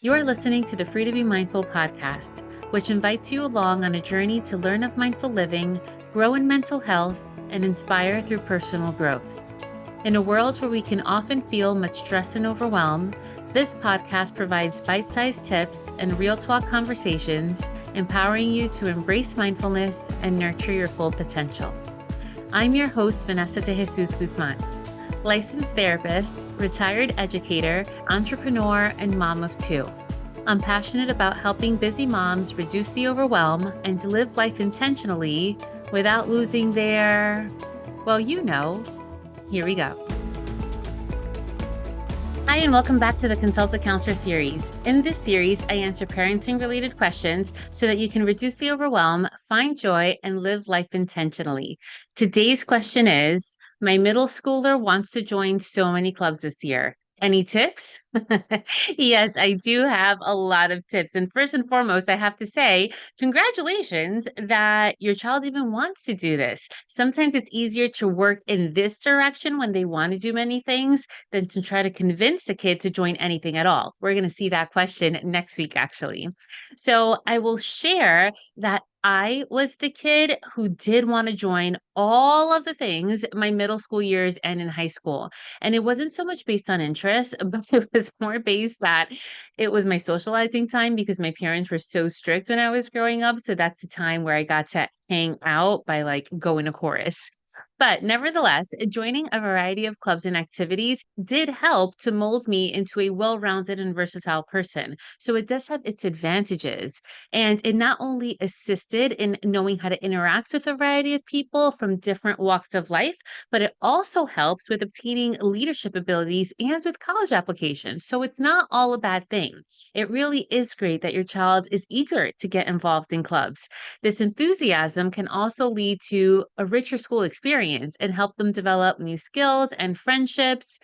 You are listening to the Free to Be Mindful podcast, which invites you along on a journey to learn of mindful living, grow in mental health, and inspire through personal growth. In a world where we can often feel much stress and overwhelm, this podcast provides bite-sized tips and real talk conversations, empowering you to embrace mindfulness and nurture your full potential. I'm your host, Vanessa De Jesus Guzman, licensed therapist, retired educator, entrepreneur, and mom of two. I'm passionate about helping busy moms reduce the overwhelm and to live life intentionally without losing their, here we go. Hi, and welcome back to the Consult a Counselor series. In this series, I answer parenting-related questions so that you can reduce the overwhelm, find joy, and live life intentionally. Today's question is, my middle schooler wants to join so many clubs this year. Any tips? Yes, I do have a lot of tips. And first and foremost, I have to say, congratulations that your child even wants to do this. Sometimes it's easier to work in this direction when they want to do many things than to try to convince the kid to join anything at all. We're going to see that question next week, actually. So I will share that I was the kid who did want to join all of the things my middle school years and in high school. And it wasn't so much based on interest, but it was more based that it was my socializing time because my parents were so strict when I was growing up. So that's the time where I got to hang out by like going to chorus. But nevertheless, joining a variety of clubs and activities did help to mold me into a well rounded and versatile person. So it does have its advantages. And it not only assisted in knowing how to interact with a variety of people from different walks of life, but it also helps with obtaining leadership abilities and with college applications. So it's not all a bad thing. It really is great that your child is eager to get involved in clubs. This enthusiasm can also lead to a richer school experience and help them develop new skills and friendships.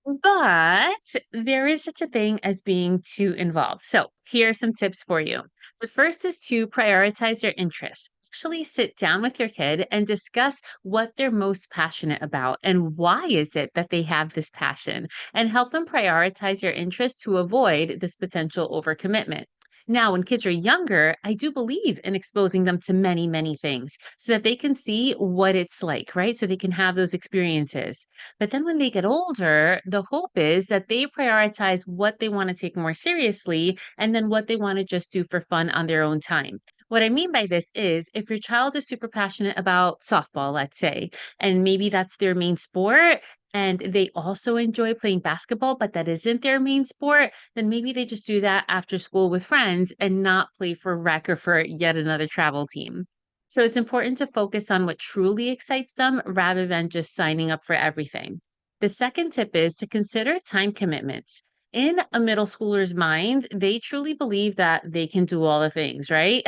But there is such a thing as being too involved. So here are some tips for you. The first is to prioritize their interests. Actually sit down with your kid and discuss what they're most passionate about and why is it that they have this passion, and help them prioritize their interests to avoid this potential overcommitment. Now, when kids are younger, I do believe in exposing them to many, many things so that they can see what it's like, right? So they can have those experiences. But then when they get older, the hope is that they prioritize what they want to take more seriously and then what they want to just do for fun on their own time. What I mean by this is if your child is super passionate about softball, let's say, and maybe that's their main sport, and they also enjoy playing basketball, but that isn't their main sport, then maybe they just do that after school with friends and not play for rec or for yet another travel team. So it's important to focus on what truly excites them rather than just signing up for everything. The second tip is to consider time commitments. In a middle schooler's mind, they truly believe that they can do all the things, right?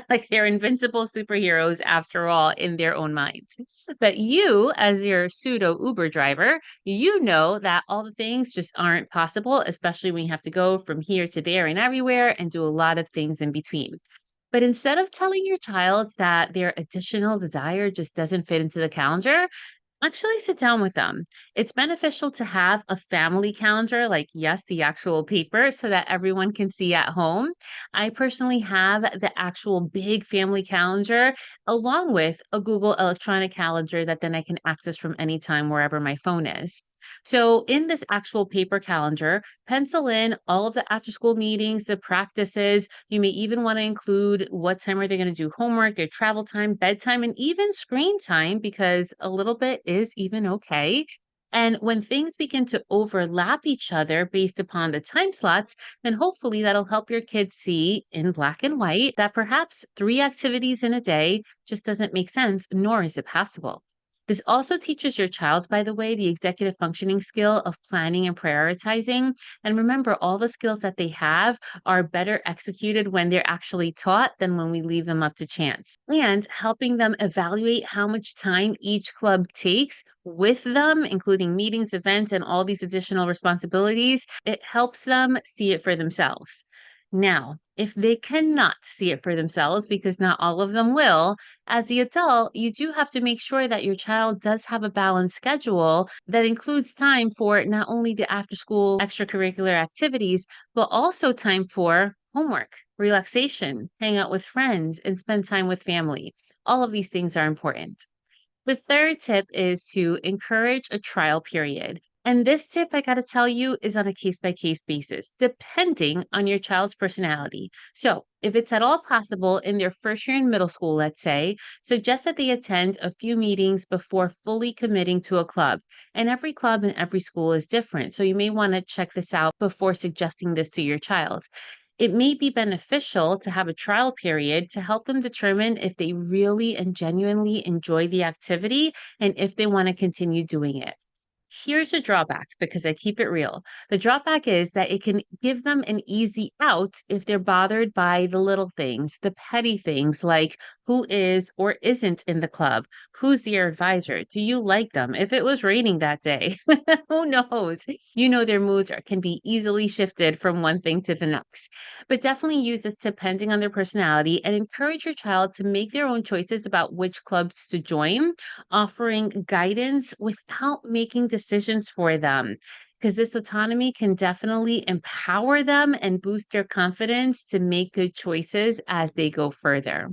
Like they're invincible superheroes after all in their own minds. But you, as your pseudo Uber driver, you know that all the things just aren't possible, especially when you have to go from here to there and everywhere and do a lot of things in between. But instead of telling your child that their additional desire just doesn't fit into the calendar, actually sit down with them. It's beneficial to have a family calendar, like, yes, the actual paper, so that everyone can see at home. I personally have the actual big family calendar along with a Google electronic calendar that then I can access from anytime wherever my phone is. So, in this actual paper calendar, pencil in all of the after school meetings, the practices. You may even want to include what time are they going to do homework, their travel time, bedtime, and even screen time, because a little bit is even okay. And when things begin to overlap each other based upon the time slots, then hopefully that'll help your kids see in black and white that perhaps three activities in a day just doesn't make sense, nor is it possible. This also teaches your child, by the way, the executive functioning skill of planning and prioritizing. And remember, all the skills that they have are better executed when they're actually taught than when we leave them up to chance. And helping them evaluate how much time each club takes with them, including meetings, events, and all these additional responsibilities, it helps them see it for themselves. Now, if they cannot see it for themselves, because not all of them will, as the adult, you do have to make sure that your child does have a balanced schedule that includes time for not only the after school extracurricular activities, but also time for homework, relaxation, hang out with friends, and spend time with family. All of these things are important. The third tip is to encourage a trial period. And this tip, I got to tell you, is on a case by case basis, depending on your child's personality. So, if it's at all possible in their first year in middle school, let's say, suggest that they attend a few meetings before fully committing to a club. And every club and every school is different. So, you may want to check this out before suggesting this to your child. It may be beneficial to have a trial period to help them determine if they really and genuinely enjoy the activity and if they want to continue doing it. Here's a drawback because I keep it real. The drawback is that it can give them an easy out if they're bothered by the little things, the petty things like who is or isn't in the club, who's your advisor, do you like them, if it was raining that day, who knows? You know, their can be easily shifted from one thing to the next. But definitely use this depending on their personality and encourage your child to make their own choices about which clubs to join, offering guidance without making decisions for them. Because this autonomy can definitely empower them and boost their confidence to make good choices as they go further.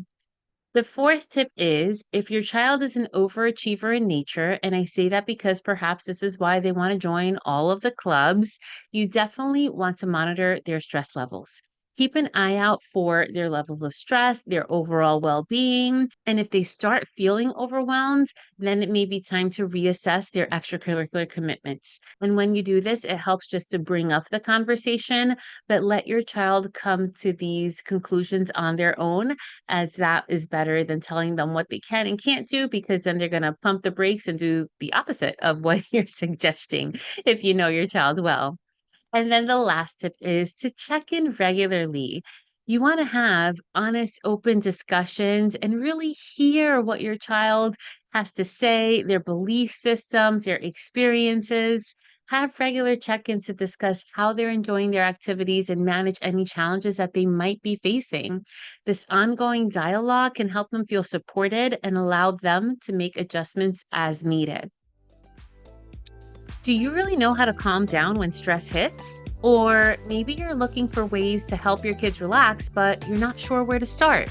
The fourth tip is if your child is an overachiever in nature, and I say that because perhaps this is why they want to join all of the clubs, you definitely want to monitor their stress levels. Keep an eye out for their levels of stress, their overall well being. And if they start feeling overwhelmed, then it may be time to reassess their extracurricular commitments. And when you do this, it helps just to bring up the conversation, but let your child come to these conclusions on their own, as that is better than telling them what they can and can't do, because then they're going to pump the brakes and do the opposite of what you're suggesting if you know your child well. And then the last tip is to check in regularly. You want to have honest, open discussions and really hear what your child has to say, their belief systems, their experiences. Have regular check ins to discuss how they're enjoying their activities and manage any challenges that they might be facing. This ongoing dialogue can help them feel supported and allow them to make adjustments as needed. Do you really know how to calm down when stress hits? Or maybe you're looking for ways to help your kids relax, but you're not sure where to start.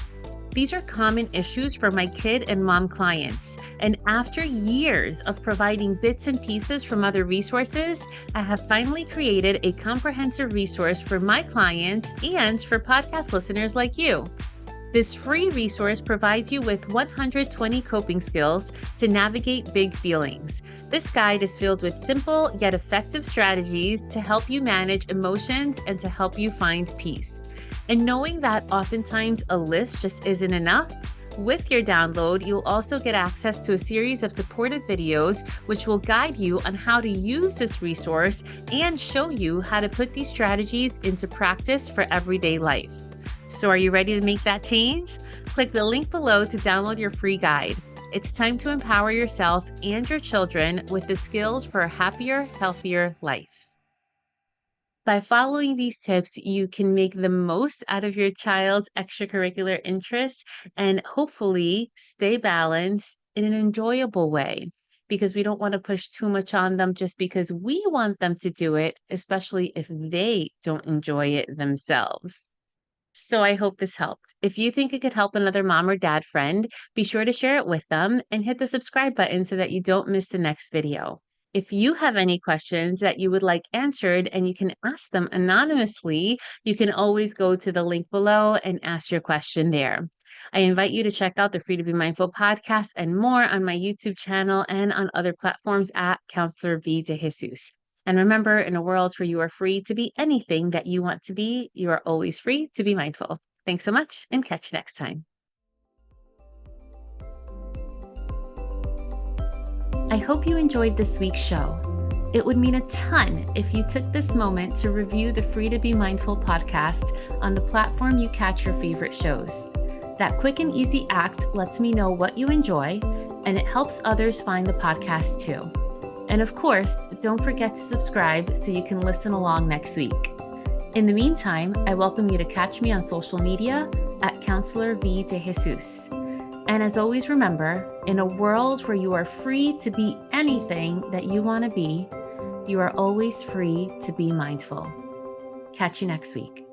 These are common issues for my kid and mom clients. And after years of providing bits and pieces from other resources, I have finally created a comprehensive resource for my clients and for podcast listeners like you. This free resource provides you with 120 coping skills to navigate big feelings. This guide is filled with simple yet effective strategies to help you manage emotions and to help you find peace. And knowing that oftentimes a list just isn't enough, with your download, you'll also get access to a series of supportive videos which will guide you on how to use this resource and show you how to put these strategies into practice for everyday life. So are you ready to make that change? Click the link below to download your free guide. It's time to empower yourself and your children with the skills for a happier, healthier life. By following these tips, you can make the most out of your child's extracurricular interests and hopefully stay balanced in an enjoyable way, because we don't want to push too much on them just because we want them to do it, especially if they don't enjoy it themselves. So I hope this helped. If you think it could help another mom or dad friend, be sure to share it with them and hit the subscribe button so that you don't miss the next video. If you have any questions that you would like answered and you can ask them anonymously, you can always go to the link below and ask your question there. I invite you to check out the Free to Be Mindful podcast and more on my YouTube channel and on other platforms at Counselor V. De Jesus. And remember, in a world where you are free to be anything that you want to be, you are always free to be mindful. Thanks so much and catch you next time. I hope you enjoyed this week's show. It would mean a ton if you took this moment to review the Free to Be Mindful podcast on the platform you catch your favorite shows. That quick and easy act lets me know what you enjoy, and it helps others find the podcast too. And of course, don't forget to subscribe so you can listen along next week. In the meantime, I welcome you to catch me on social media at Counselor V De Jesus. And as always, remember, in a world where you are free to be anything that you want to be, you are always free to be mindful. Catch you next week.